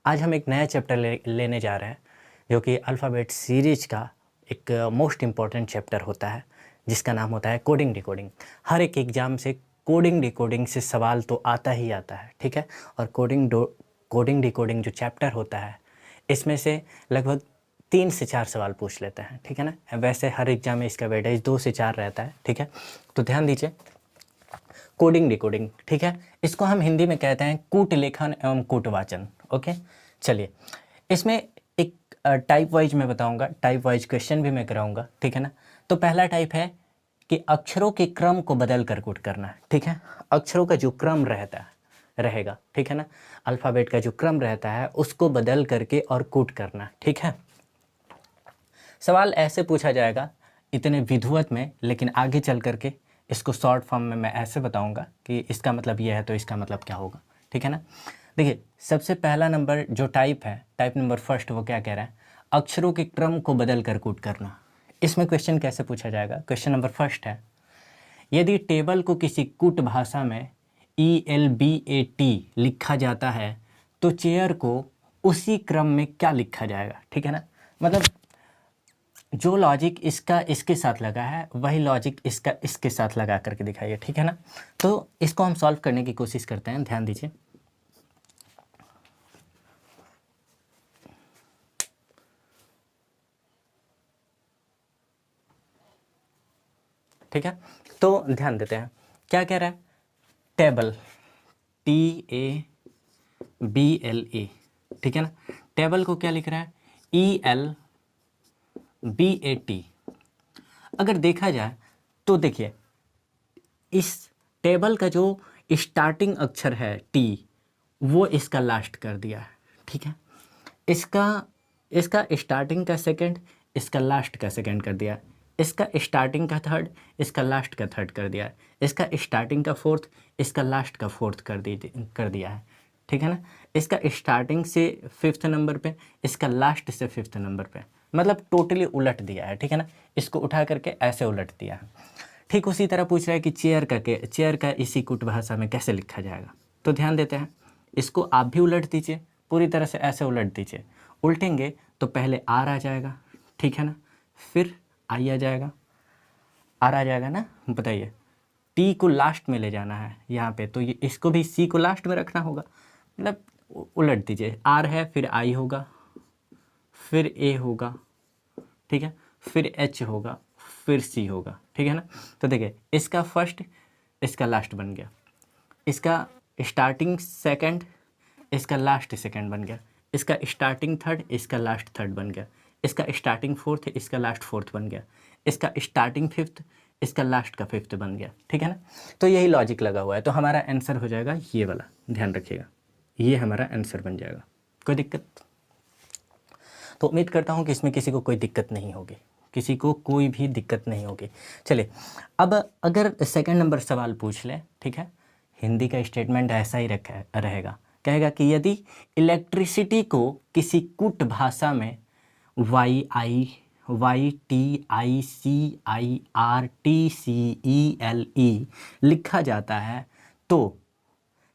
आज हम एक नया चैप्टर लेने जा रहे हैं जो कि अल्फ़ाबेट सीरीज का एक मोस्ट इम्पॉर्टेंट चैप्टर होता है जिसका नाम होता है कोडिंग डिकोडिंग। हर एक एग्ज़ाम से कोडिंग डिकोडिंग से सवाल तो आता ही आता है, ठीक है। और कोडिंग डिकोडिंग जो चैप्टर होता है इसमें से लगभग 3 से 4 सवाल पूछ लेते हैं, ठीक है ना। वैसे हर एग्ज़ाम में इसका वेटेज 2 से 4 रहता है, ठीक है। तो ध्यान दीजिए, कोडिंग डिकोडिंग, ठीक है। इसको हम हिंदी में कहते हैं कूट लेखन एवं कूट वाचन। ओके, चलिए इसमें एक टाइप वाइज मैं बताऊंगा, टाइप वाइज क्वेश्चन भी मैं कराऊंगा, ठीक है ना। तो पहला टाइप है कि अक्षरों के क्रम को बदल कर कूट करना है, ठीक है। अक्षरों का जो क्रम रहेगा, ठीक है ना, अल्फ़ाबेट का जो क्रम रहता है उसको बदल करके और कूट करना, ठीक है। सवाल ऐसे पूछा जाएगा इतने विधुवत में, लेकिन आगे चल करके इसको शॉर्ट फॉर्म में मैं ऐसे बताऊंगा कि इसका मतलब ये है तो इसका मतलब क्या होगा, ठीक है ना। देखिए, सबसे पहला नंबर जो टाइप है, टाइप नंबर फर्स्ट, वो क्या कह रहा है, अक्षरों के क्रम को बदल कर कूट करना। इसमें क्वेश्चन कैसे पूछा जाएगा, क्वेश्चन नंबर फर्स्ट है, यदि टेबल को किसी कूट भाषा में ELBAT लिखा जाता है तो चेयर को उसी क्रम में क्या लिखा जाएगा, ठीक है ना। मतलब जो लॉजिक इसका इसके साथ लगा है वही लॉजिक इसका इसके साथ लगा करके दिखाइए, ठीक है ना। तो इसको हम सॉल्व करने की कोशिश करते हैं, ध्यान दीजिए। ठीक है, तो ध्यान देते हैं क्या कह रहा है, टेबल TABLE, ठीक है ना। टेबल को क्या लिख रहा है, ELBAT। अगर देखा जाए तो देखिए, इस टेबल का जो स्टार्टिंग अक्षर है T, वो इसका लास्ट कर दिया है, ठीक है। इसका स्टार्टिंग का सेकंड, इसका लास्ट का सेकंड कर दिया, इसका स्टार्टिंग का थर्ड, इसका लास्ट का थर्ड कर दिया, इसका स्टार्टिंग का फोर्थ, इसका लास्ट का फोर्थ कर दिया है, ठीक है ना। इसका स्टार्टिंग से 5th नंबर पे, इसका लास्ट से 5th नंबर पे, मतलब टोटली उलट दिया है, ठीक है ना। इसको उठा करके ऐसे उलट दिया है। ठीक उसी तरह पूछ रहा है कि चेयर का इसी कूट भाषा में कैसे लिखा जाएगा। तो ध्यान देते हैं, इसको आप भी उलट दीजिए, पूरी तरह से ऐसे उलट दीजिए। उल्टेंगे तो पहले आर आ जाएगा, ठीक है ना, फिर आई आ जाएगा, आर आ जाएगा ना, बताइए। टी को लास्ट में ले जाना है यहाँ पे, तो ये इसको भी सी को लास्ट में रखना होगा, मतलब उलट दीजिए। आर है, फिर आई होगा, फिर ए होगा, ठीक है, फिर एच होगा, फिर सी होगा, ठीक है ना। तो देखिए, इसका फर्स्ट, इसका लास्ट बन गया, इसका स्टार्टिंग सेकंड, इसका लास्ट सेकंड बन गया, इसका स्टार्टिंग थर्ड, इसका लास्ट थर्ड बन गया, इसका स्टार्टिंग फोर्थ, इसका लास्ट फोर्थ बन गया, इसका स्टार्टिंग फिफ्थ, इसका लास्ट का फिफ्थ बन गया, ठीक है ना। तो यही लॉजिक लगा हुआ है, तो हमारा आंसर हो जाएगा ये वाला, ध्यान रखिएगा, ये हमारा आंसर बन जाएगा। कोई दिक्कत? तो उम्मीद करता हूँ कि इसमें किसी को कोई दिक्कत नहीं होगी, किसी को कोई भी दिक्कत नहीं होगी। चलिए, अब अगर सेकंड नंबर सवाल पूछ ले, ठीक है, हिंदी का स्टेटमेंट ऐसा ही रहेगा, कहेगा कि यदि इलेक्ट्रिसिटी को किसी कूट भाषा में YTICIRTCELE लिखा जाता है तो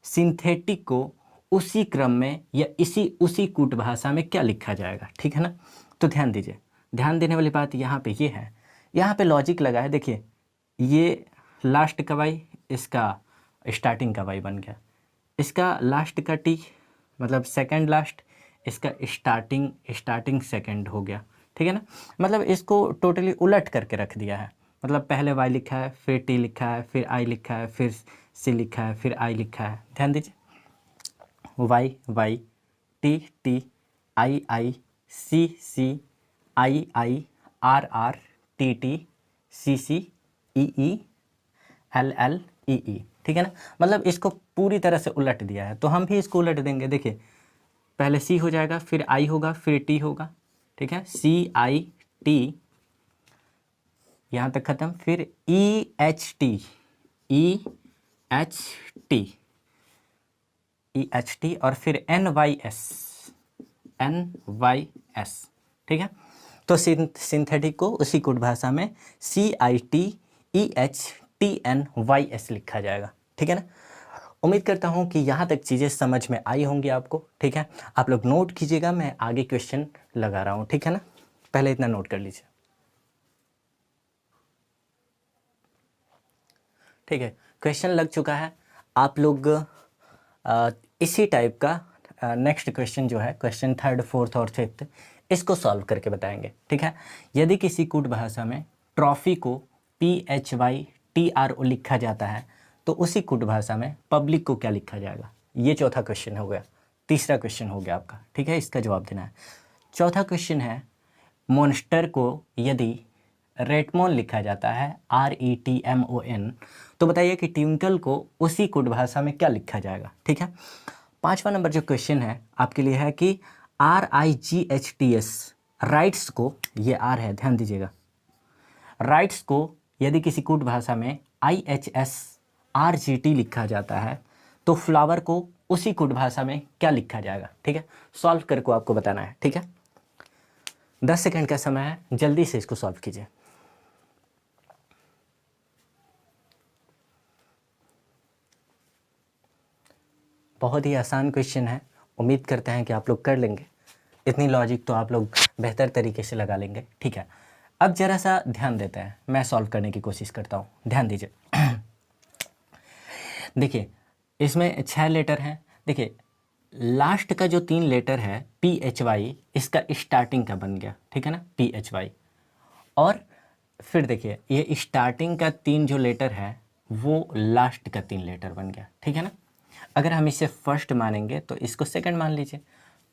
सिंथेटिक को उसी क्रम में या उसी कूट भाषा में क्या लिखा जाएगा, ठीक है ना। तो ध्यान दीजिए, ध्यान देने वाली बात यहाँ पे ये है, यहाँ पे लॉजिक लगा है। देखिए, ये लास्ट का वाई, इसका स्टार्टिंग का वाई बन गया, इसका लास्ट का टी मतलब सेकंड लास्ट, इसका स्टार्टिंग सेकंड हो गया, ठीक है ना। मतलब इसको टोटली उलट करके रख दिया है, मतलब पहले वाई लिखा है, फिर टी लिखा है, फिर आई लिखा है, फिर सी लिखा है, फिर आई लिखा है। ध्यान दीजिए, Y Y, T T, I I, C C, I I, R R, T T, C C, E E, L L, E E, ठीक है ना। मतलब इसको पूरी तरह से उलट दिया है, तो हम भी इसको उलट देंगे। देखिए, पहले सी हो जाएगा, फिर आई होगा, फिर टी होगा, ठीक है, CIT, यहाँ तक खत्म, फिर EHT, और फिर NYS, ठीक है। तो सिंथेटिक को उसी कूट भाषा में CITEHTNYS लिखा जाएगा, ठीक है ना। उम्मीद करता हूँ कि यहाँ तक चीज़ें समझ में आई होंगी आपको, ठीक है। आप लोग नोट कीजिएगा, मैं आगे क्वेश्चन लगा रहा हूँ, ठीक है ना। पहले इतना नोट कर लीजिए, ठीक है। क्वेश्चन लग चुका है। आप लोग इसी टाइप का नेक्स्ट क्वेश्चन जो है, क्वेश्चन थर्ड, फोर्थ और फिफ्थ, इसको सॉल्व करके बताएंगे, ठीक है। यदि किसी कूट भाषा में ट्रॉफी को PHYTRO लिखा जाता है तो उसी कूट भाषा में पब्लिक को क्या लिखा जाएगा। ये चौथा क्वेश्चन हो गया। तीसरा क्वेश्चन हो गया आपका, ठीक है, इसका जवाब देना है। चौथा क्वेश्चन है, मॉन्स्टर को यदि रेटमोन लिखा जाता है RETMON, तो बताइए कि ट्विंकल को उसी कूट भाषा में क्या लिखा जाएगा, ठीक है। पांचवा नंबर जो क्वेश्चन है आपके लिए है कि RIGHTS, राइट्स को, ये R है, ध्यान दीजिएगा, राइट्स को यदि किसी कूट भाषा में IHSRGT लिखा जाता है तो फ्लावर को उसी कूट भाषा में क्या लिखा जाएगा, ठीक है। सॉल्व करके आपको बताना है, ठीक है। 10 सेकंड का समय है, जल्दी से इसको सॉल्व कीजिए। बहुत ही आसान क्वेश्चन है, उम्मीद करते हैं कि आप लोग कर लेंगे। इतनी लॉजिक तो आप लोग बेहतर तरीके से लगा लेंगे, ठीक है। अब जरा सा ध्यान देते हैं, मैं सॉल्व करने की कोशिश करता हूँ, ध्यान दीजिए। देखिए इसमें 6 लेटर हैं। देखिए लास्ट का जो 3 लेटर है PHY, इसका स्टार्टिंग का बन गया, ठीक है ना, PHY। और फिर देखिए ये स्टार्टिंग का 3 जो लेटर है वो लास्ट का 3 लेटर बन गया, ठीक है ना। अगर हम इसे फर्स्ट मानेंगे तो इसको सेकंड मान लीजिए।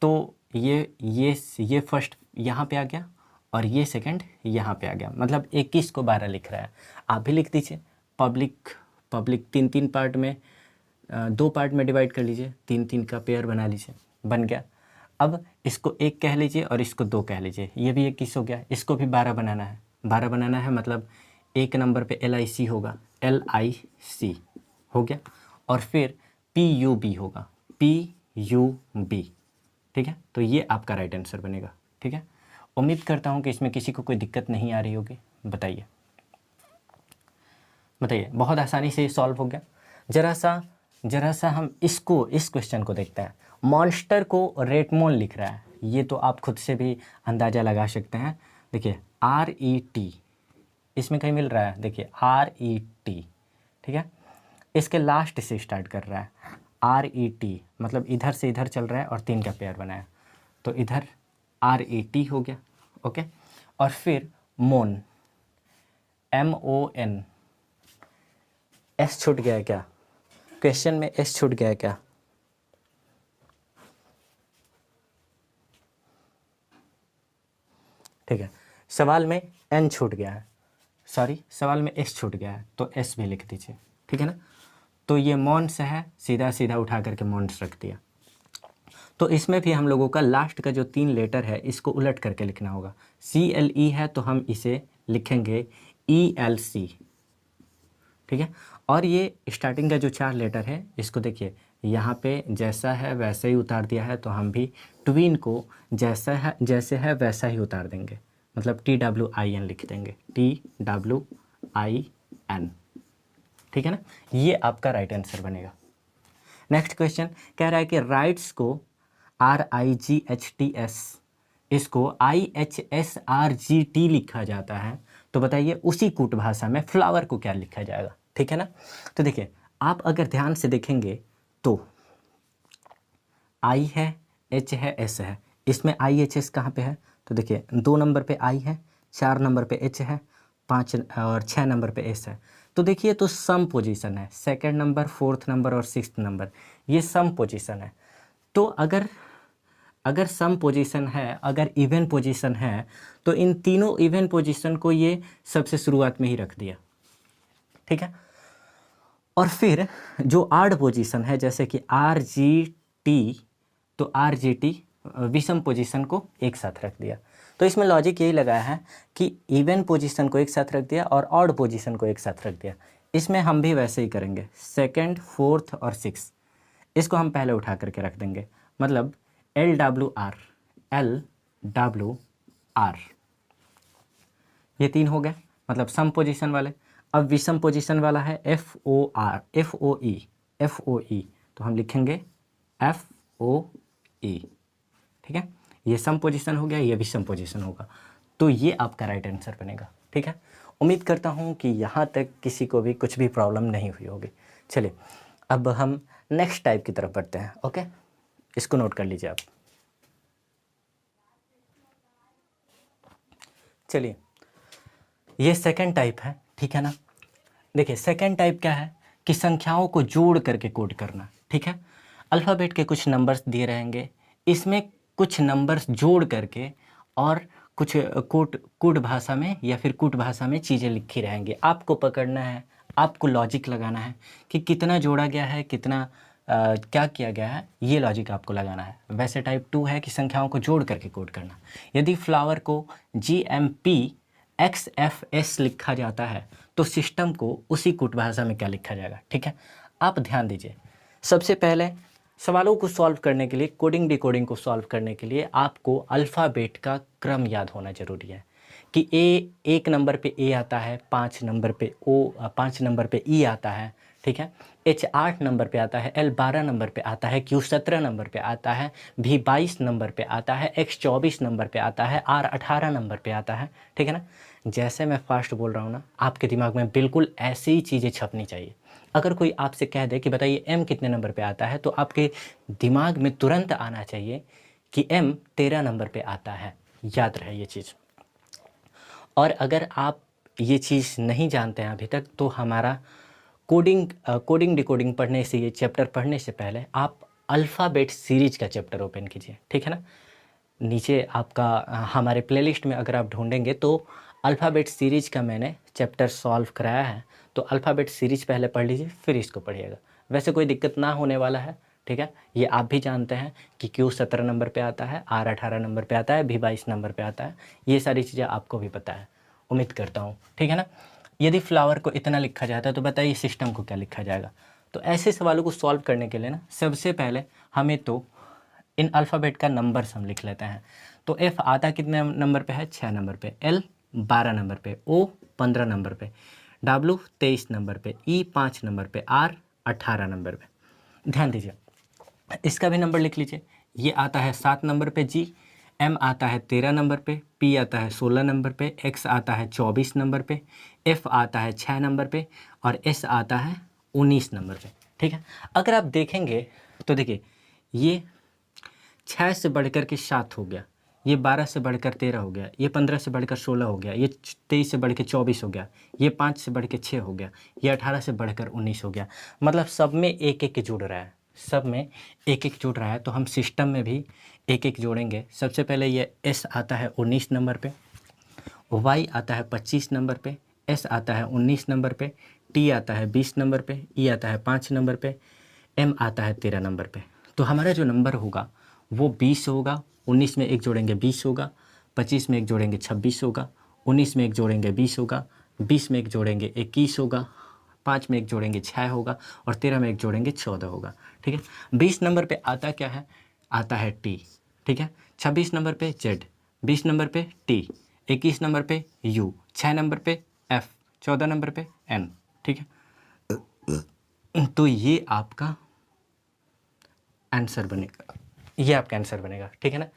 तो ये फर्स्ट यहाँ पे आ गया और ये सेकंड यहाँ पे आ गया, मतलब 21 को 12 लिख रहा है। आप भी लिख दीजिए। पब्लिक 3 पार्ट में, 2 पार्ट में डिवाइड कर लीजिए, 3 का पेयर बना लीजिए, बन गया। अब इसको 1 कह लीजिए और इसको 2 कह लीजिए, ये भी 21 हो गया। इसको भी 12 बनाना है, 12 बनाना है, मतलब 1 नंबर पे LIC होगा, LIC हो गया। और फिर PUB होगा, PUB, ठीक है। तो ये आपका राइट आंसर बनेगा, ठीक है। उम्मीद करता हूँ कि इसमें किसी को कोई दिक्कत नहीं आ रही होगी। बताइए, बहुत आसानी से सॉल्व हो गया। जरा सा हम इस क्वेश्चन को देखते हैं। मॉन्स्टर को रेटमोन लिख रहा है, ये तो आप खुद से भी अंदाज़ा लगा सकते हैं। देखिए RET इसमें कहीं मिल रहा है, देखिए RET, ठीक है। इसके लास्ट से स्टार्ट कर रहा है, RET, मतलब इधर से इधर चल रहा है और 3 का पेयर बनाया, तो इधर RET हो गया, ओके। और फिर मोन, MON, S छूट गया है क्या क्वेश्चन में? S छूट गया है क्या? ठीक है, सवाल में N छूट गया है, सॉरी सवाल में S छूट गया है, तो S भी लिख दीजिए, ठीक है ना। तो ये मॉन्स है, सीधा सीधा उठा करके मॉन्स रख दिया। तो इसमें भी हम लोगों का लास्ट का जो 3 लेटर है इसको उलट करके लिखना होगा। CLE है तो हम इसे लिखेंगे ELC, ठीक है। और ये स्टार्टिंग का जो 4 लेटर है इसको देखिए यहाँ पे जैसा है वैसे ही उतार दिया है, तो हम भी ट्विन को जैसे है वैसा ही उतार देंगे, मतलब TWIN लिख देंगे, TWIN, ठीक है ना। ये आपका राइट आंसर बनेगा। नेक्स्ट क्वेश्चन कह रहा है कि राइट्स को RIGHTS, इसको IHSRGT लिखा जाता है, तो बताइए उसी कूट भाषा में फ्लावर को क्या लिखा जाएगा, ठीक है ना। तो देखिए आप अगर ध्यान से देखेंगे तो I है, H है, S है, इसमें IHS कहाँ पे है? तो देखिए 2 नंबर पे I है, 4 नंबर पे H है, 5 और 6 नंबर पे S है। तो देखिए तो सम पोजीशन है, 2nd नंबर, 4th नंबर और 6th नंबर, ये सम पोजीशन है। तो अगर सम पोजीशन है, अगर इवन पोजीशन है, तो इन तीनों इवन पोजीशन को ये सबसे शुरुआत में ही रख दिया, ठीक है। और फिर जो आड पोजीशन है जैसे कि RGT, तो RGT विषम पोजीशन को एक साथ रख दिया। तो इसमें लॉजिक यही लगाया है कि इवन पोजीशन को एक साथ रख दिया और ऑड पोजीशन को एक साथ रख दिया। इसमें हम भी वैसे ही करेंगे, 2nd, 4th और 6th, इसको हम पहले उठा करके रख देंगे, मतलब LWR, ये 3 हो गए, मतलब सम पोजीशन वाले। अब विषम पोजीशन वाला है FOE, FOE, तो हम लिखेंगे FOE, ठीक है। ये सम पोजीशन हो गया, ये भी सम पोजीशन होगा, तो ये आपका राइट आंसर बनेगा, ठीक है। उम्मीद करता हूँ कि यहाँ तक किसी को भी कुछ भी प्रॉब्लम नहीं हुई होगी। चलिए अब हम नेक्स्ट टाइप की तरफ बढ़ते हैं। ओके, इसको नोट कर लीजिए आप। चलिए ये सेकंड टाइप है, ठीक है ना। देखिए सेकंड टाइप क्या है कि संख्याओं को जोड़ करके कोड करना, ठीक है। अल्फ़ाबेट के कुछ नंबर्स दिए रहेंगे, इसमें कुछ नंबर्स जोड़ करके और कुछ कोड भाषा में या फिर कूट भाषा में चीज़ें लिखी रहेंगी। आपको पकड़ना है, आपको लॉजिक लगाना है कि कितना जोड़ा गया है, कितना क्या किया गया है, ये लॉजिक आपको लगाना है। वैसे टाइप 2 है कि संख्याओं को जोड़ करके कोड करना। यदि फ्लावर को GMPXFS लिखा जाता है तो सिस्टम को उसी कूट भाषा में क्या लिखा जाएगा, ठीक है। आप ध्यान दीजिए, सबसे पहले सवालों को सॉल्व करने के लिए, कोडिंग डिकोडिंग को सॉल्व करने के लिए आपको अल्फ़ाबेट का क्रम याद होना ज़रूरी है कि एक नंबर पे ए आता है, 5 नंबर पे पाँच नंबर पे ई आता है, ठीक है। H 8 नंबर पे आता है, L 12 नंबर पे आता है, Q 17 नंबर पे आता है, V 22 नंबर पे आता है, X 24 नंबर पे आता है, R 18 नंबर पे आता है, ठीक है ना। जैसे मैं फास्ट बोल रहा हूँ ना, आपके दिमाग में बिल्कुल ऐसी ही चीज़ें छपनी चाहिए। अगर कोई आपसे कह दे कि बताइए M कितने नंबर पे आता है, तो आपके दिमाग में तुरंत आना चाहिए कि M 13 नंबर पे आता है। याद रहे ये चीज़। और अगर आप ये चीज़ नहीं जानते हैं अभी तक, तो हमारा कोडिंग डिकोडिंग पढ़ने से, ये चैप्टर पढ़ने से पहले आप अल्फ़ाबेट सीरीज का चैप्टर ओपन कीजिए, ठीक है ना। नीचे आपका हमारे प्लेलिस्ट में अगर आप ढूंढेंगे तो अल्फ़ाबेट सीरीज का मैंने चैप्टर सॉल्व कराया है, तो अल्फ़ाबेट सीरीज पहले पढ़ लीजिए, फिर इसको पढ़िएगा। वैसे कोई दिक्कत ना होने वाला है, ठीक है। ये आप भी जानते हैं कि Q 17 नंबर पे आता है, R 18 नंबर पे आता है, V 22 नंबर पे आता है, ये सारी चीज़ें आपको भी पता है, उम्मीद करता हूँ, ठीक है ना। यदि फ्लावर को इतना लिखा जाता है तो बताइए सिस्टम को क्या लिखा जाएगा। तो ऐसे सवालों को सॉल्व करने के लिए ना, सबसे पहले हमें तो इन अल्फ़ाबेट का नंबर्स हम लिख लेते हैं। तो F आता कितने नंबर पे है, 6 नंबर पे, L 12 नंबर पे, O 15 नंबर पे, W 23 नंबर पे, E 5 नंबर पे, R 18 नंबर पे। ध्यान दीजिए, इसका भी नंबर लिख लीजिए। ये आता है 7 नंबर पे G, M आता है 13 नंबर पे, P आता है 16 नंबर पे, X आता है 24 नंबर पे, F आता है 6 नंबर पे और S आता है 19 नंबर पे, ठीक है। अगर आप देखेंगे तो देखिए, ये 6 से बढ़कर के 7 हो गया, ये 12 से बढ़कर 13 हो गया, ये 15 से बढ़कर 16 हो गया, ये 23 से बढ़ के 24 हो गया, ये 5 से बढ़ के 6 हो गया, ये 18 से बढ़कर 19 हो गया। मतलब सब में एक एक जुड़ रहा है, सब में एक एक जुड़ रहा है। तो हम सिस्टम में भी एक एक जोड़ेंगे। सबसे पहले ये S आता है 19 नंबर पे, Y आता है 25 नंबर पे, S आता है 19 नंबर पे, T आता है 20 नंबर पे, E आता है 5 नंबर पे, M आता है 13 नंबर पे। तो हमारा जो नंबर होगा वो 20 होगा, 19 में एक जोड़ेंगे 20 होगा, 25 में एक जोड़ेंगे 26 होगा, 19 में एक जोड़ेंगे 20 होगा, 20 में एक जोड़ेंगे 21 होगा, 5 में एक जोड़ेंगे 6 होगा और 13 में एक जोड़ेंगे 14 होगा, ठीक है। 20 नंबर पे आता क्या है, आता है T, ठीक है। 26 नंबर पे Z, 20 नंबर पे T, 21 नंबर पे U, 6 नंबर पे F, 14 नंबर पे M, ठीक है। तो ये आपका आंसर बनेगा, ये आपका आंसर बनेगा, ठीक है ना।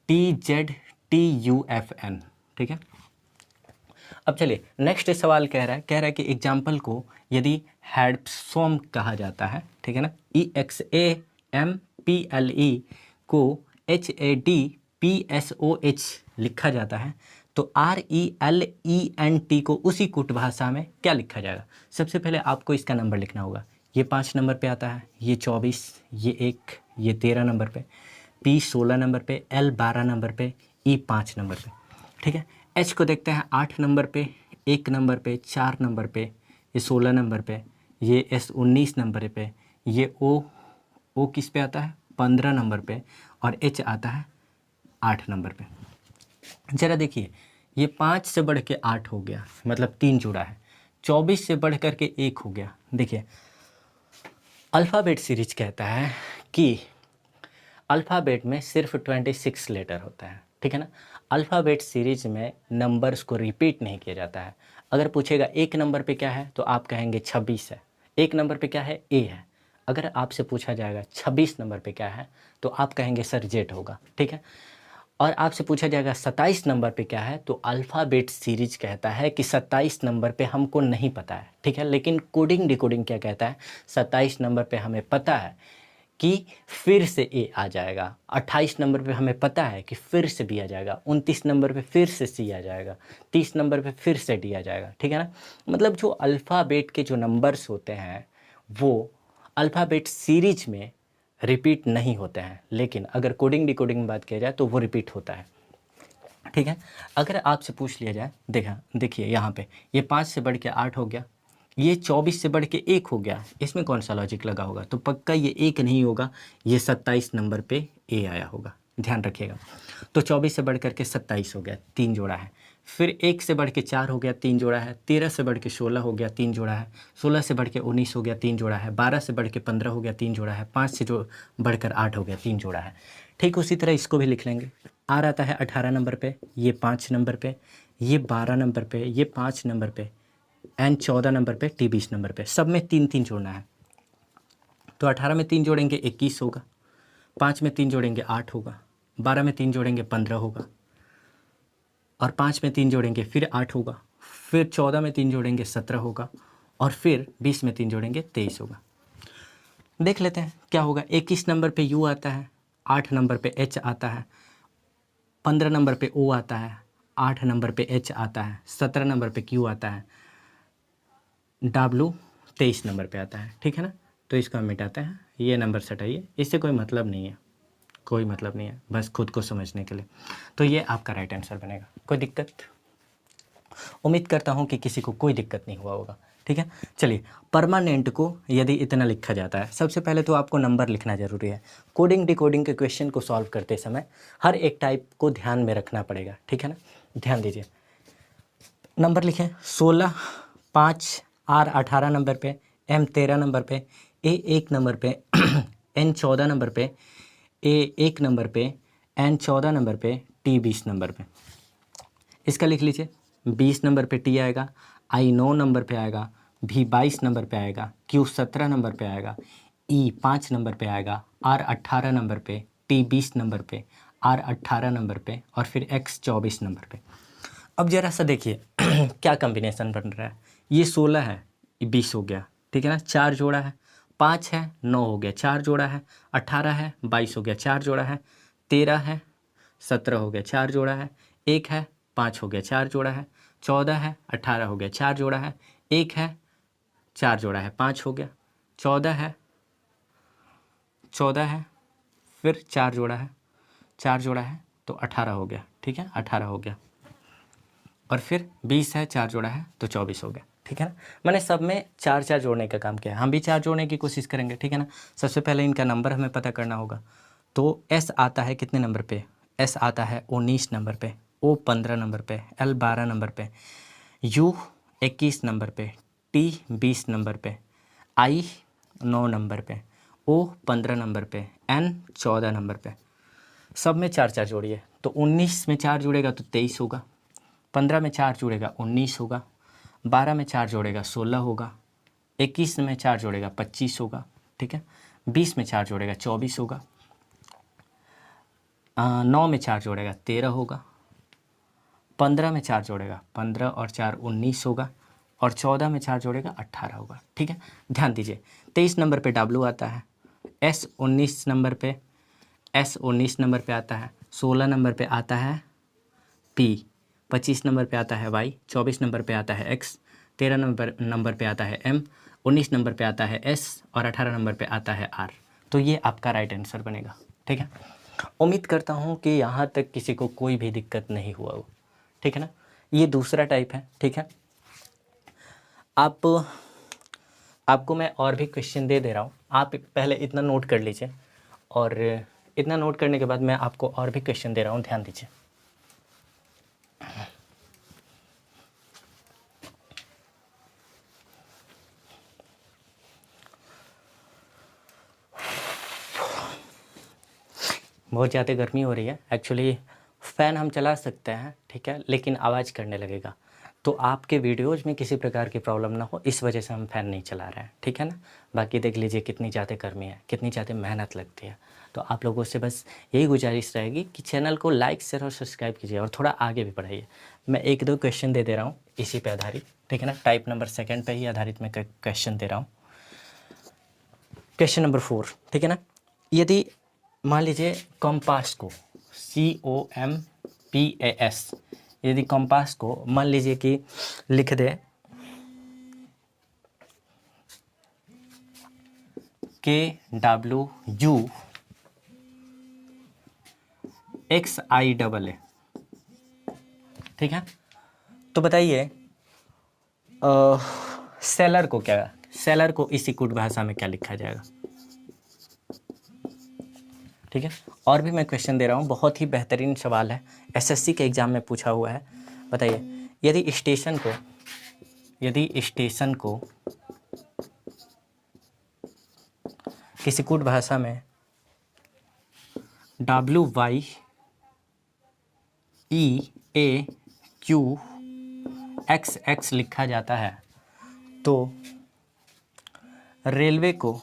TZTUFN, ठीक है। अब चलिए नेक्स्ट सवाल कह रहा है कि एग्जाम्पल को यदि हेडसोम कहा जाता है, ठीक है ना, EXAMPLE को HADPSOH लिखा जाता है, तो RELENT को उसी कूट भाषा में क्या लिखा जाएगा। सबसे पहले आपको इसका नंबर लिखना होगा। ये 5 नंबर पे आता है, ये 24, ये 1, ये 13 नंबर पे, P 16 नंबर पे, L 12 नंबर पे, E 5 नंबर पे, ठीक है। H को देखते हैं 8 नंबर पे, 1 नंबर पे, 4 नंबर पे, ये 16 नंबर पे, ये S 19 नंबर पे, ये O किस पे आता है, 15 नंबर पे और H आता है 8 नंबर पे। ज़रा देखिए, ये 5 से बढ़ के 8 हो गया, मतलब 3 जुड़ा है। 24 से बढ़ कर के 1 हो गया। देखिए अल्फ़ाबेट सीरीज कहता है कि अल्फ़ाबेट में सिर्फ 26 लेटर होता है, ठीक है ना। अल्फ़ाबेट सीरीज में नंबर्स को रिपीट नहीं किया जाता है। अगर पूछेगा एक नंबर पे क्या है तो आप कहेंगे 26 है, एक नंबर पे क्या है, ए है। अगर आपसे पूछा जाएगा 26 नंबर पे क्या है, तो आप कहेंगे सर जेड होगा, ठीक है। और आपसे पूछा जाएगा 27 नंबर पे क्या है, तो अल्फ़ाबेट सीरीज कहता है कि 27 नंबर पे हमको नहीं पता है, ठीक है। लेकिन कोडिंग डिकोडिंग क्या कहता है, 27 नंबर पे हमें पता है कि फिर से ए आ जाएगा, 28 नंबर पे हमें पता है कि फिर से बी आ जाएगा, 29 नंबर पे फिर से सी आ जाएगा, 30 नंबर पे फिर से डी आ जाएगा, ठीक है ना। मतलब जो अल्फ़ाबेट के जो नंबर्स होते हैं वो अल्फ़ाबेट सीरीज में रिपीट नहीं होते हैं, लेकिन अगर कोडिंग डिकोडिंग में बात किया जाए तो वो रिपीट होता है, ठीक है। अगर आपसे पूछ लिया जाए, देखिए यहाँ पे ये 5 से बढ़ के 8 हो गया, ये 24 से बढ़ के 1 हो गया, इसमें कौन सा लॉजिक लगा होगा, तो पक्का ये 1 नहीं होगा, ये 27 नंबर पे ए आया होगा, ध्यान रखिएगा। तो 24 से बढ़ करके 27 हो गया, 3 जोड़ा है। फिर 1 से बढ़ के 4 हो गया, 3 जोड़ा है। 13 से बढ़ के 16 हो गया, 3 जोड़ा है। 16 से बढ़ के 19 हो गया, 3 जोड़ा है। 12 से बढ़ के 15 हो गया, 3 जोड़ा है। 5 से जो बढ़कर 8 हो गया, 3 जोड़ा है। ठीक उसी तरह इसको भी लिख लेंगे। आर आता है 18 नंबर पे, ये 5 नंबर पे, ये 12 नंबर पे, ये 5 नंबर पे, एन 14 नंबर पे, टी 20 नंबर पे। सब में 3-3 जोड़ना है। तो 18 में 3 जोड़ेंगे 21 होगा, 5 में 3 जोड़ेंगे 8 होगा, 12 में 3 जोड़ेंगे 15 होगा, और 5 में 3 जोड़ेंगे फिर 8 होगा, फिर 14 में 3 जोड़ेंगे 17 होगा, और फिर 20 में 3 जोड़ेंगे 23 होगा। देख लेते हैं क्या होगा। 21 नंबर पे यू आता है, 8 नंबर पे एच आता है, 15 नंबर पे ओ आता है, 8 नंबर पे एच आता है, 17 नंबर पे क्यू आता है, डब्लू 23 नंबर पे आता है, ठीक है ना। तो इसको हम मिटाते हैं, ये नंबर सटाइए, इससे कोई मतलब नहीं है, कोई मतलब नहीं है, बस खुद को समझने के लिए। तो ये आपका राइट आंसर बनेगा। कोई दिक्कत? उम्मीद करता हूँ कि किसी को कोई दिक्कत नहीं हुआ होगा, ठीक है। चलिए, परमानेंट को यदि इतना लिखा जाता है, सबसे पहले तो आपको नंबर लिखना ज़रूरी है। कोडिंग डिकोडिंग के क्वेश्चन को सॉल्व करते समय हर एक टाइप को ध्यान में रखना पड़ेगा, ठीक है ना। ध्यान दीजिए, नंबर लिखें 16, 5, आर 18 नंबर पे, एम 13 नंबर पे, ए 1 नंबर पे, एन 14 नंबर पे, ए 1 नंबर पे, एन 14 नंबर पे, टी 20 नंबर पे। इसका लिख लीजिए, 20 नंबर पे टी आएगा, आई 9 नंबर पे आएगा, भी 22 नंबर पे आएगा, क्यू 17 नंबर पे आएगा, ई 5 नंबर पे आएगा, आर 18 नंबर पे, टी 20 नंबर पे, आर 18 नंबर पे, और फिर एक्स 24 नंबर पे। अब जरा सा देखिए क्या कॉम्बिनेशन बन रहा है। ये 16 है, ये 20 हो गया, ठीक है ना, 4 जोड़ा है। 5 है, 9 हो गया, 4 जोड़ा है। 18 है, 22 हो गया, 4 जोड़ा है। 13 है, 17 हो गया, 4 जोड़ा है। 1 है, 5 हो गया, 4 जोड़ा है। 14 है, 18 हो गया, 4 जोड़ा है। 1 है, 4 जोड़ा है, 5 हो गया। 14 है, फिर 4 जोड़ा है, 4 जोड़ा है तो 18 हो गया, ठीक है, 18 हो गया। और फिर 20 है, 4 जोड़ा है तो 24 हो गया, ठीक है ना। मैंने सब में 4-4 जोड़ने का काम किया है, हम भी 4 जोड़ने की कोशिश करेंगे, ठीक है ना। सबसे पहले इनका नंबर हमें पता करना होगा। तो एस आता है कितने नंबर पे, एस आता है 19 नंबर पे, ओ 15 नंबर पे, एल 12 नंबर पे, यू 21 नंबर पे, टी 20 नंबर पे, आई 9 नंबर पे, ओ 15 नंबर पे, एन 14 नंबर पे। सब में 4-4 जोड़िए, तो 19 में 4 जुड़ेगा तो 23 होगा, 15 में 4 जोड़ेगा 19 होगा, 12 में 4 जोड़ेगा 16 होगा, 21 में 4 जोड़ेगा 25 होगा, ठीक है। 20 में 4 जोड़ेगा 24 होगा, 9 में 4 जोड़ेगा 13 होगा, 15 में 4 जोड़ेगा 15 और 4 19 होगा, और 14 में 4 जोड़ेगा 18 होगा, ठीक है। ध्यान दीजिए, 23 नंबर पे डब्लू आता है, एस 19 नंबर पे, एस 19 नंबर पे आता है, 16 नंबर पे आता है पी, 25 नंबर पे आता है वाई, 24 नंबर पे आता है एक्स, 13 नंबर पे आता है एम, 19 नंबर पे आता है एस, और 18 नंबर पे आता है आर। तो ये आपका राइट आंसर बनेगा, ठीक है। उम्मीद करता हूँ कि यहाँ तक किसी को कोई भी दिक्कत नहीं हुआ हो, ठीक है ना। ये दूसरा टाइप है, ठीक है। आपको मैं और भी क्वेश्चन दे रहा हूँ, आप पहले इतना नोट कर लीजिए, और इतना नोट करने के बाद मैं आपको और भी क्वेश्चन दे रहा हूँ, ध्यान दीजिए। बहुत ज़्यादा गर्मी हो रही है, एक्चुअली फ़ैन हम चला सकते हैं, ठीक है, लेकिन आवाज़ करने लगेगा, तो आपके वीडियोज़ में किसी प्रकार की प्रॉब्लम ना हो, इस वजह से हम फ़ैन नहीं चला रहे हैं, ठीक है ना। बाकी देख लीजिए कितनी ज़्यादा गर्मी है, कितनी ज़्यादा मेहनत लगती है। तो आप लोगों से बस यही गुजारिश रहेगी कि चैनल को लाइक शेयर और सब्सक्राइब कीजिए और थोड़ा आगे भी बढ़ाइए। मैं 1-2 क्वेश्चन दे रहा हूँ इसी पे आधारित, ठीक है ना। टाइप नंबर 2 पे ही आधारित मैं क्वेश्चन दे रहा हूँ। क्वेश्चन नंबर 4, ठीक है ना। यदि मान लीजिए कॉम्पास को COMPAS, यदि कॉम्पास को मान लीजिए कि लिख दे KWUXIAA, ठीक है। तो बताइए सेलर को इसी कूट भाषा में क्या लिखा जाएगा, ठीक है। और भी मैं क्वेश्चन दे रहा हूँ, बहुत ही बेहतरीन सवाल है, SSC के एग्ज़ाम में पूछा हुआ है। बताइए यदि स्टेशन को किसी कूट भाषा में WYEAQXX लिखा जाता है, तो रेलवे को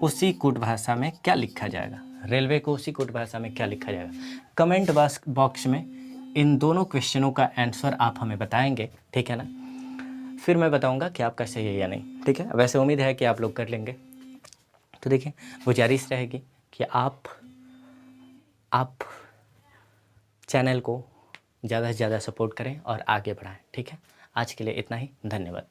उसी कूट भाषा में क्या लिखा जाएगा, कमेंट बॉक्स में इन दोनों क्वेश्चनों का आंसर आप हमें बताएंगे, ठीक है ना। फिर मैं बताऊंगा कि आपका सही है या नहीं, ठीक है। वैसे उम्मीद है कि आप लोग कर लेंगे। तो देखिए गुजारिश रहेगी कि आप चैनल को ज़्यादा से ज़्यादा सपोर्ट करें और आगे बढ़ाएं, ठीक है। आज के लिए इतना ही, धन्यवाद।